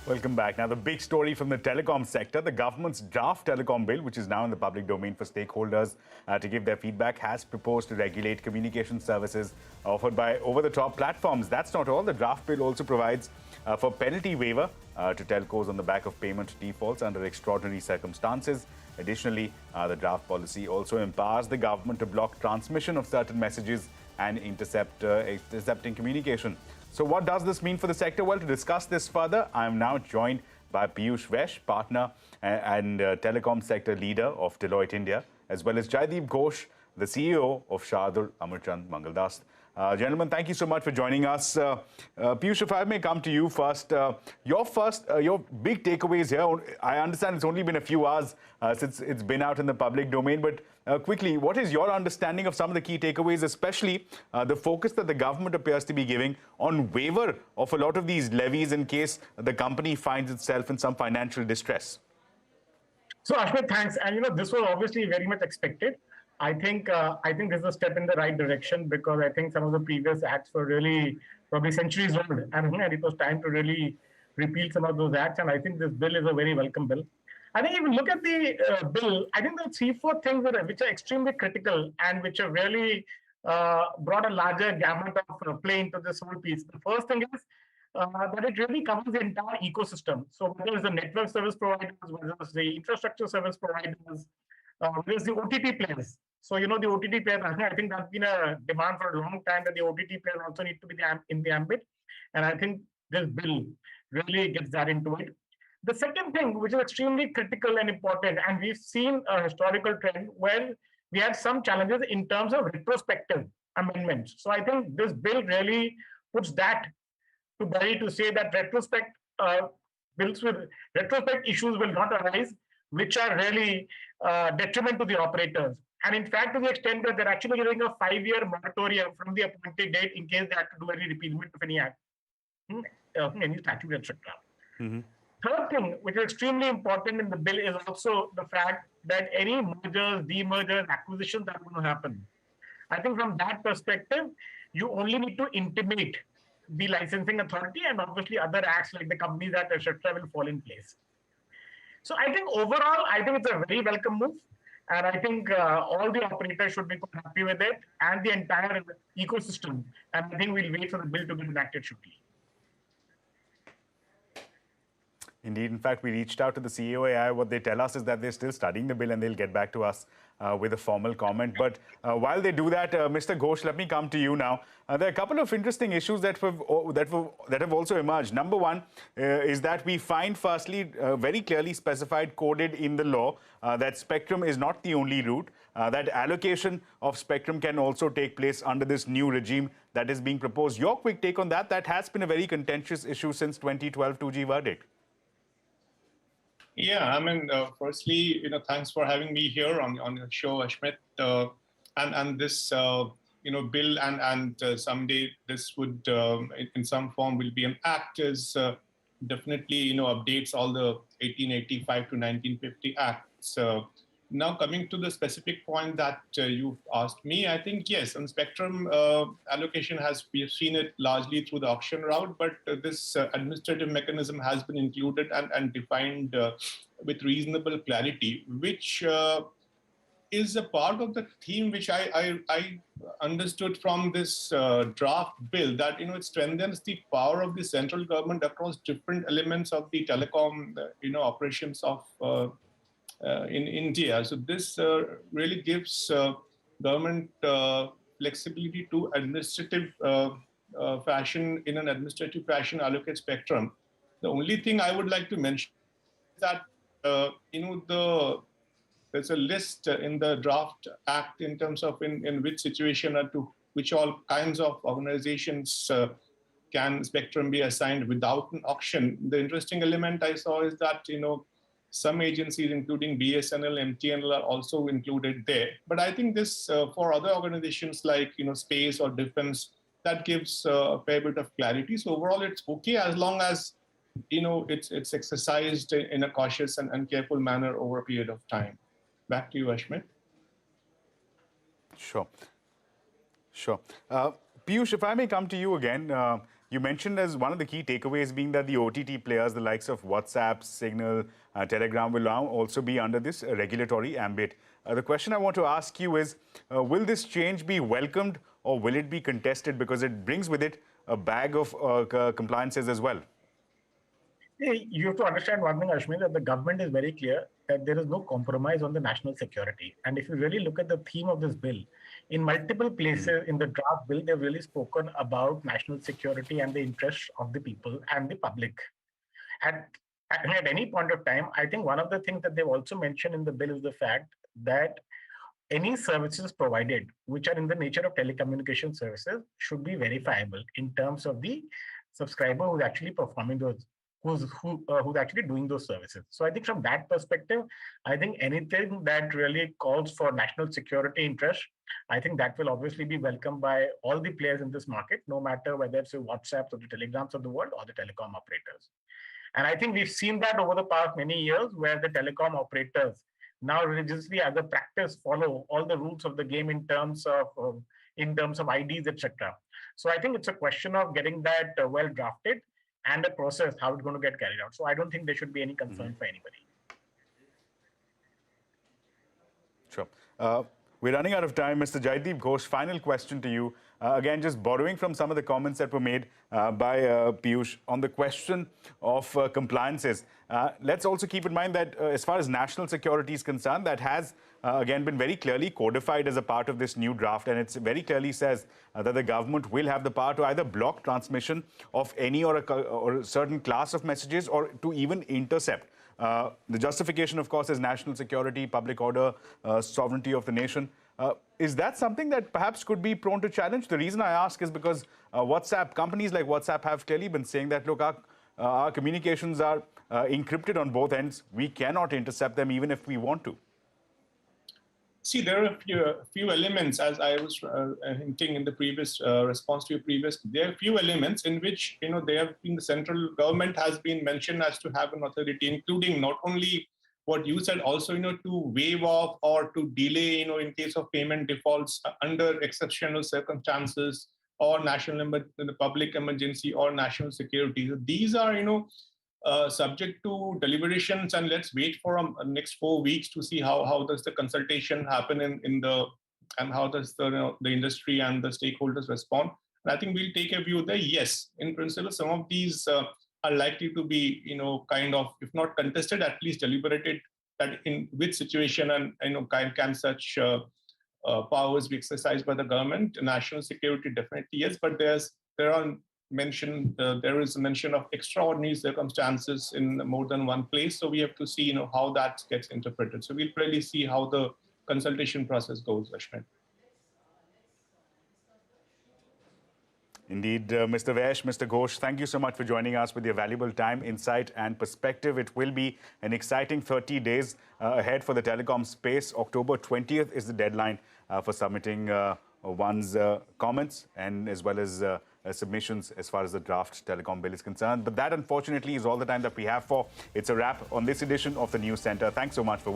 Welcome back. Now, the big story from the telecom sector, the government's draft telecom bill, which is now in the public domain for stakeholders to give their feedback, has proposed to regulate communication services offered by over-the-top platforms. That's not all. The draft bill also provides for penalty waiver to telcos on the back of payment defaults under extraordinary circumstances. Additionally, the draft policy also empowers the government to block transmission of certain messages and intercepting communication. So what does this mean for the sector? Well, to discuss this further, I am now joined by Piyush Vesh, partner and telecom sector leader of Deloitte India, as well as Jaideep Ghosh, the CEO of Shardul Amarchand Mangaldas. Gentlemen, thank you so much for joining us. Piyush, if I may come to you first, your big takeaways here. I understand it's only been a few hours since it's been out in the public domain, but quickly, what is your understanding of some of the key takeaways, especially the focus that the government appears to be giving on waiver of a lot of these levies in case the company finds itself in some financial distress? So, Ashmit, thanks. And this was obviously very much expected. I think this is a step in the right direction because I think some of the previous acts were really probably centuries old, and it was time to really repeal some of those acts. And I think this bill is a very welcome bill. I think if you look at the bill, I think there are three, four things which are extremely critical and which have really brought a larger gamut of play into this whole piece. The first thing is that it really covers the entire ecosystem. So whether it's the network service providers, whether it's the infrastructure service providers, whether it's the OTT players. So, the OTT players, I think that's been a demand for a long time that the OTT players also need to be in the ambit. And I think this bill really gets that into it. The second thing, which is extremely critical and important, and we've seen a historical trend where we had some challenges in terms of retrospective amendments. So I think this bill really puts that to bury to say that bills with retrospect issues will not arise, which are really detriment to the operators. And in fact, to the extent that they're actually giving a 5-year moratorium from the appointed date in case they have to do any repealment of any act, any statute, etc. Mm-hmm. Third thing, which is extremely important in the bill, is also the fact that any mergers, demergers, acquisitions that are going to happen. I think from that perspective, you only need to intimate the licensing authority, and obviously other acts like the Companies Act, etc., will fall in place. So I think overall, I think it's a very welcome move. And I think all the operators should be quite happy with it and the entire ecosystem. And I think we'll wait for the bill to be enacted shortly. Indeed. In fact, we reached out to the CAOAI. What they tell us is that they're still studying the bill and they'll get back to us with a formal comment. But while they do that, Mr. Ghosh, let me come to you now. There are a couple of interesting issues that have also emerged. Number one is that we find, firstly, very clearly specified, coded in the law, that spectrum is not the only route, that allocation of spectrum can also take place under this new regime that is being proposed. Your quick take on that? That has been a very contentious issue since 2012 2G verdict. Yeah, I mean, firstly, thanks for having me here on your show, Ashmit. And this, bill and someday this would, in some form, will be an act is definitely, updates all the 1885 to 1950 acts. Now, coming to the specific point that you've asked me, I think, yes, on spectrum allocation we've seen it largely through the auction route, but this administrative mechanism has been included and defined with reasonable clarity, which is a part of the theme which I understood from this draft bill, that, it strengthens the power of the central government across different elements of the telecom, operations of in India. So this really gives government flexibility to administrative fashion, in an administrative fashion, allocate spectrum. The only thing I would like to mention is that, there's a list in the draft act in terms of in which situation or to which all kinds of organizations can spectrum be assigned without an auction. The interesting element I saw is that, some agencies, including BSNL, MTNL, are also included there. But I think this, for other organizations like, space or defense, that gives a fair bit of clarity. So overall, it's okay as long as, it's exercised in a cautious and careful manner over a period of time. Back to you, Ashmit. Sure. Piyush, if I may come to you again, You mentioned as one of the key takeaways being that the OTT players, the likes of WhatsApp, Signal, Telegram, will now also be under this regulatory ambit. The question I want to ask you is, will this change be welcomed or will it be contested because it brings with it a bag of compliances as well? You have to understand one thing, Ashmi, that the government is very clear that there is no compromise on the national security. And if you really look at the theme of this bill, in multiple places in the draft bill, they've really spoken about national security and the interests of the people and the public. At any point of time, I think one of the things that they've also mentioned in the bill is the fact that any services provided which are in the nature of telecommunication services should be verifiable in terms of the subscriber who's actually performing those, who's actually doing those services. So I think from that perspective, I think anything that really calls for national security interest, I think that will obviously be welcomed by all the players in this market, no matter whether it's the WhatsApps or the Telegrams of the world or the telecom operators. And I think we've seen that over the past many years where the telecom operators now religiously as a practice follow all the rules of the game in terms of IDs, etc. So I think it's a question of getting that well drafted and a process how it's going to get carried out. So I don't think there should be any concern for anybody. Sure. We're running out of time. Mr. Jaideep Ghosh, final question to you. Again, just borrowing from some of the comments that were made by Piyush on the question of compliances. Let's also keep in mind that as far as national security is concerned, that has again been very clearly codified as a part of this new draft, and it very clearly says that the government will have the power to either block transmission of any or a certain class of messages or to even intercept. The justification, of course, is national security, public order, sovereignty of the nation. Is that something that perhaps could be prone to challenge? The reason I ask is because companies like WhatsApp have clearly been saying that, look, our communications are encrypted on both ends. We cannot intercept them even if we want to. See, there are a few elements, as I was hinting in the previous response to your previous. There are a few elements in which the central government has been mentioned as to have an authority, including not only what you said, also to waive off or to delay, in case of payment defaults under exceptional circumstances or the public emergency or national security. So these are subject to deliberations, and let's wait for next 4 weeks to see how does the consultation happen and how does the industry and the stakeholders respond. And I think we'll take a view that yes, in principle, some of these are likely to be kind of, if not contested, at least deliberated that in which situation and can such powers be exercised by the government. National security definitely yes, but there is a mention of extraordinary circumstances in more than one place. So we have to see how that gets interpreted. So we'll really see how the consultation process goes, Ashmit. Indeed, Mr. Vaish, Mr. Ghosh, thank you so much for joining us with your valuable time, insight and perspective. It will be an exciting 30 days ahead for the telecom space. October 20th is the deadline for submitting one's comments and as well as submissions as far as the draft telecom bill is concerned. But that, unfortunately, is all the time that we have for. It's a wrap on this edition of the News Center. Thanks so much for watching.